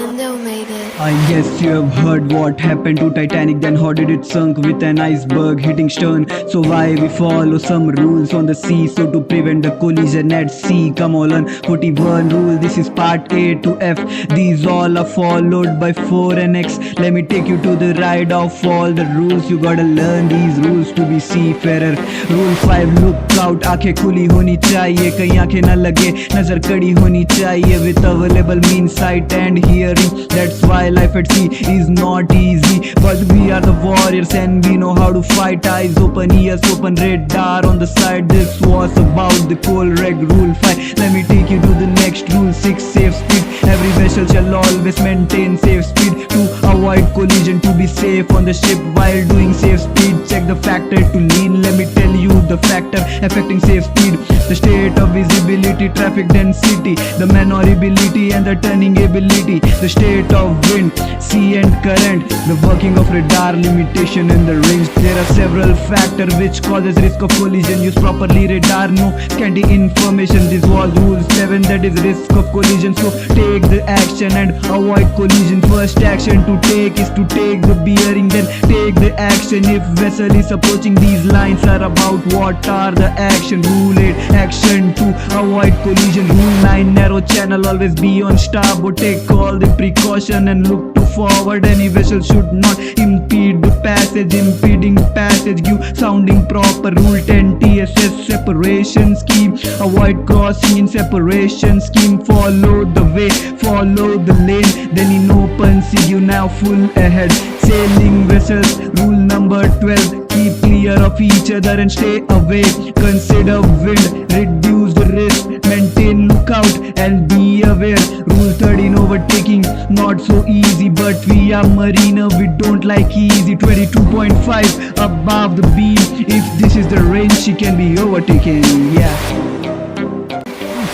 Rondo made it. I guess you have heard what happened to Titanic, then how did it sunk with an iceberg hitting stern. So why we follow some rules on the sea, so to prevent the collision at sea. Come on, learn 41 rule, this is part A to F. These all are followed by 4 and X. Let me take you to the ride of all the rules. You gotta learn these rules to be seafarer. Rule 5, look out, आंखें खुली होनी चाहिए, कहीं आंखें न लगे, नजर कड़ी होनी चाहिए. With available means sight and hearing, that's why life at sea is not easy, but we are the warriors and we know how to fight. Eyes open, ears open, radar on the side. This was about the coal wreck. Rule 5, let me take you to the next. Rule 6, safe speed. Every vessel shall always maintain safe speed to avoid collision, to be safe on the ship while doing safe speed. Check the factor to lean. Let me tell you the factor affecting safe speed: the state of visibility, traffic density, the maneuverability and the turning ability, the state of wind, sea and current, the working of radar, limitation in the range. There are several factors which causes risk of collision. Use properly radar, no scanty information. This was rule 7, that is risk of collision. So take the action and avoid collision. First action to take is to take the bearing, then take the action if vessel is approaching. These lines are about what are the action. Rule 8, action to avoid collision. Rule 9, narrow channel, always be on starboard. Take all the precaution and look to forward. Any vessel should not impede the passage. Impeding passage, give sounding proper. Rule 10, TSS separation scheme, avoid crossing in separation scheme. Follow the way, follow the lane, then in open sea you now full ahead. Sailing vessels, rule number 12, keep clear of each other and stay away. Consider wind, reduce the risk, maintain lookout and be aware. Rule 13, overtaking, not so easy, but we are mariner, we don't like easy. 22.5, above the beam, if this is the range she can be overtaken. Yeah.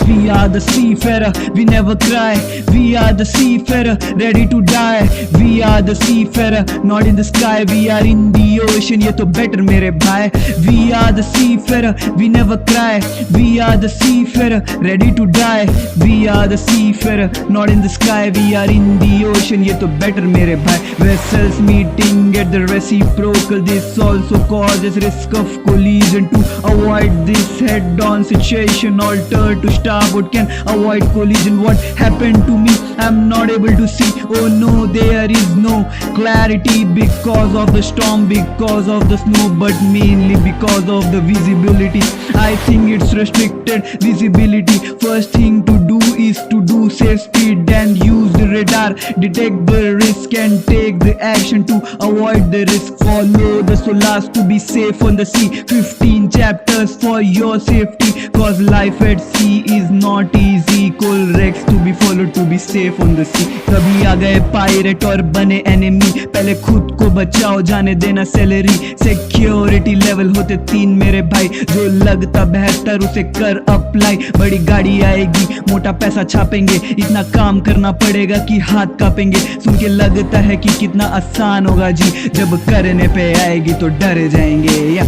We are the seafarer, we never cry. We are the seafarer, ready to die. We are the seafarer, not in the sky. We are in the ocean, ये तो better मेरे भाई. We are the seafarer, we never cry. We are the seafarer, ready to die. We are the seafarer, not in the sky. We are in the ocean, ये तो better मेरे भाई. Vessels meeting at the reciprocal, this also causes risk of collision. To avoid this head-on situation, alter to starboard can avoid collision. What happened to me? I'm not able to see. Oh no, there is no clarity because of the storm, because of the snow, but mainly because of the visibility. I think it's restricted visibility. First thing to do is to do safe speed and use the radar, detect the risk and take the action to avoid the risk. Follow the SOLAS to be safe on the sea. 15 chapters for your safety, cause life at sea is not easy. Coal wrecks to be followed to be safe on the sea. कभी आ गए pirate और बने enemy, पहले खुद को बचाओ, जाने देना सैलरी. सिक्योरिटी लेवल होते 3 मेरे भाई, जो लगता बेहतर उसे कर अप्लाई. बड़ी गाड़ी आएगी, मोटा पैसा छापेंगे, इतना काम करना पड़ेगा कि हाथ कांपेंगे. सुन के लगता है कि कितना आसान होगा जी, जब करने पे आएगी तो डर जाएंगे.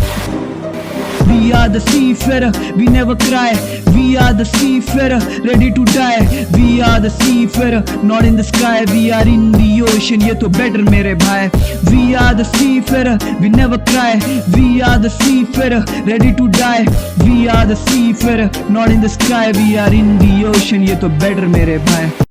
We are the seafarer, we never cry. We are the seafarer, ready to die. We are the seafarer, not in the sky. We are in the ocean, ये तो better मेरे भाई. We are the seafarer, we never cry. We are the seafarer, ready to die. We are the seafarer, not in the sky. We are in the ocean, ये तो better मेरे भाई.